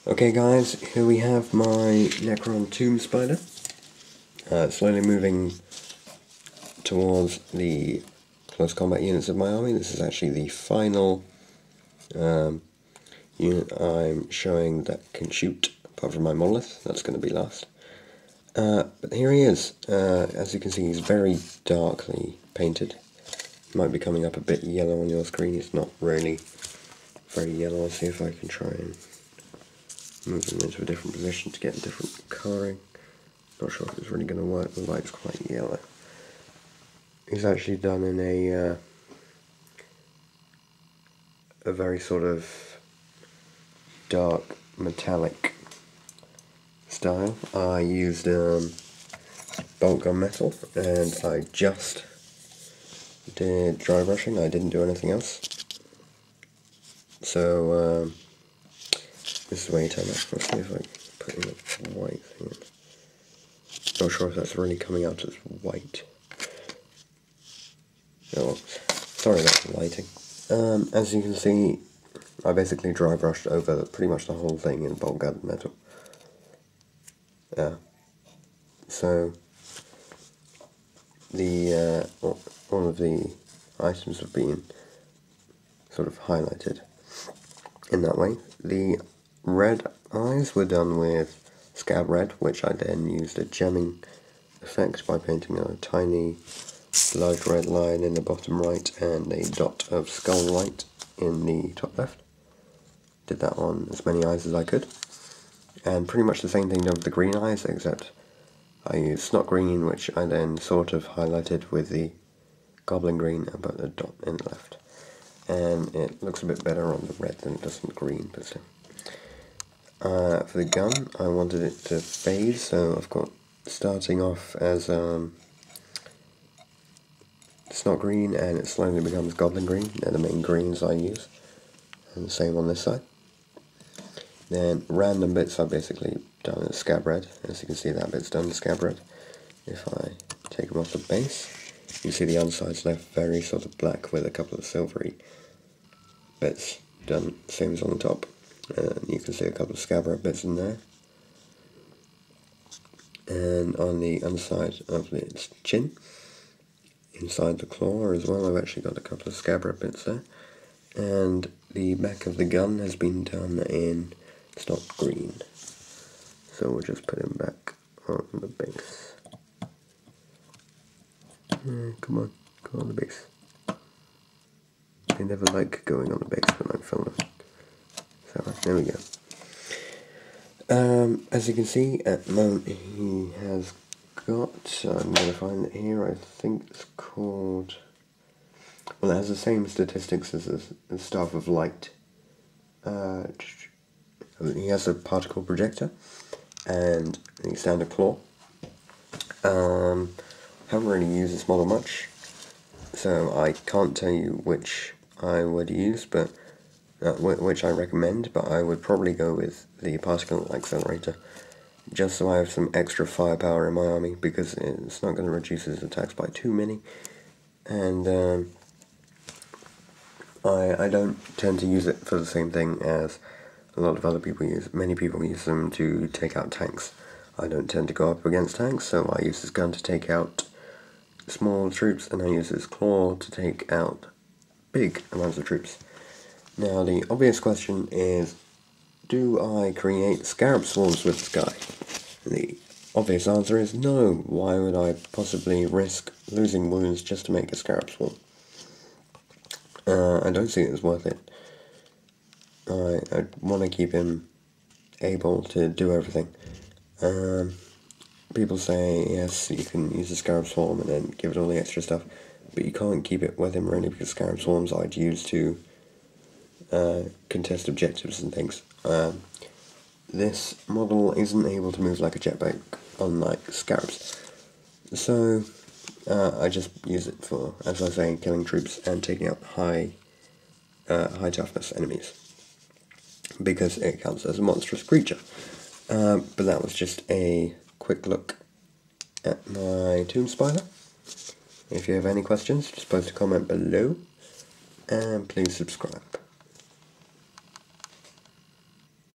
Okay guys, here we have my Necron TOMB SPYDER, slowly moving towards the close combat units of my army. This is actually the final unit I'm showing that can shoot, apart from my monolith. That's going to be last. But here he is. As you can see, he's very darkly painted. He might be coming up a bit yellow on your screen. It's not really very yellow. I'll see if I can try and move him into a different position to get a different colouring. Not sure if it's really going to work. The light's quite yellow. He's actually done in a very sort of dark metallic style. I used bolt gun metal, and I just did dry brushing. I didn't do anything else. So this is where you turn up. Let's see if I can put in the white thing in. Not sure if that's really coming out as white. Oh, well, sorry about the lighting. As you can see, I basically dry brushed over pretty much the whole thing in bolt gun metal. So the all of the items have been sort of highlighted in that way. The red eyes were done with scab red, which I then used a gemming effect by painting a tiny large red line in the bottom right and a dot of skull white in the top left. Did that on as many eyes as I could. And pretty much the same thing done with the green eyes, except I used snot green, which I then sort of highlighted with the goblin green and put a dot in the left. And it looks a bit better on the red than it does on the green, but still. For the gun, I wanted it to fade, so I've got starting off as snot green, and it slowly becomes goblin green. They're the main greens I use, and the same on this side. Then random bits I've basically done as scab red. As you can see, that bit's done as scab red. If I take them off the base, you see the underside's left very sort of black with a couple of silvery bits done, same as on the top. You can see a couple of scab red bits in there. And on the underside of its chin, inside the claw as well, I've actually got a couple of scab red bits there. And the back of the gun has been done in snot green. So we'll just put him back on the base. Come on the base. I never like going on the base when I'm filming. So there we go. As you can see, at the moment he has got, I'm going to find it here, I think it's called, well, it has the same statistics as the Staff of Light. He has a particle projector and the standard claw. Haven't really used this model much, so I can't tell you which I would use, but which I recommend, but I would probably go with the particle accelerator, just so I have some extra firepower in my army, because it's not going to reduce his attacks by too many, and I don't tend to use it for the same thing as a lot of other people use. Many people use them to take out tanks. I don't tend to go up against tanks, so I use this gun to take out small troops, and I use this claw to take out big amounts of troops. Now the obvious question is, do I create scarab swarms with this guy? And the obvious answer is no. Why would I possibly risk losing wounds just to make a scarab swarm? I don't see it as worth it. I want to keep him able to do everything. People say, yes, you can use a scarab swarm and then give it all the extra stuff, but you can't keep it with him really, because scarab swarms I'd use to contest objectives and things. This model isn't able to move like a jetpack, unlike scarabs. So I just use it for, as I say, killing troops and taking out high toughness enemies, because it counts as a monstrous creature. But that was just a quick look at my TOMB SPYDER. If you have any questions, just post a comment below, and please subscribe.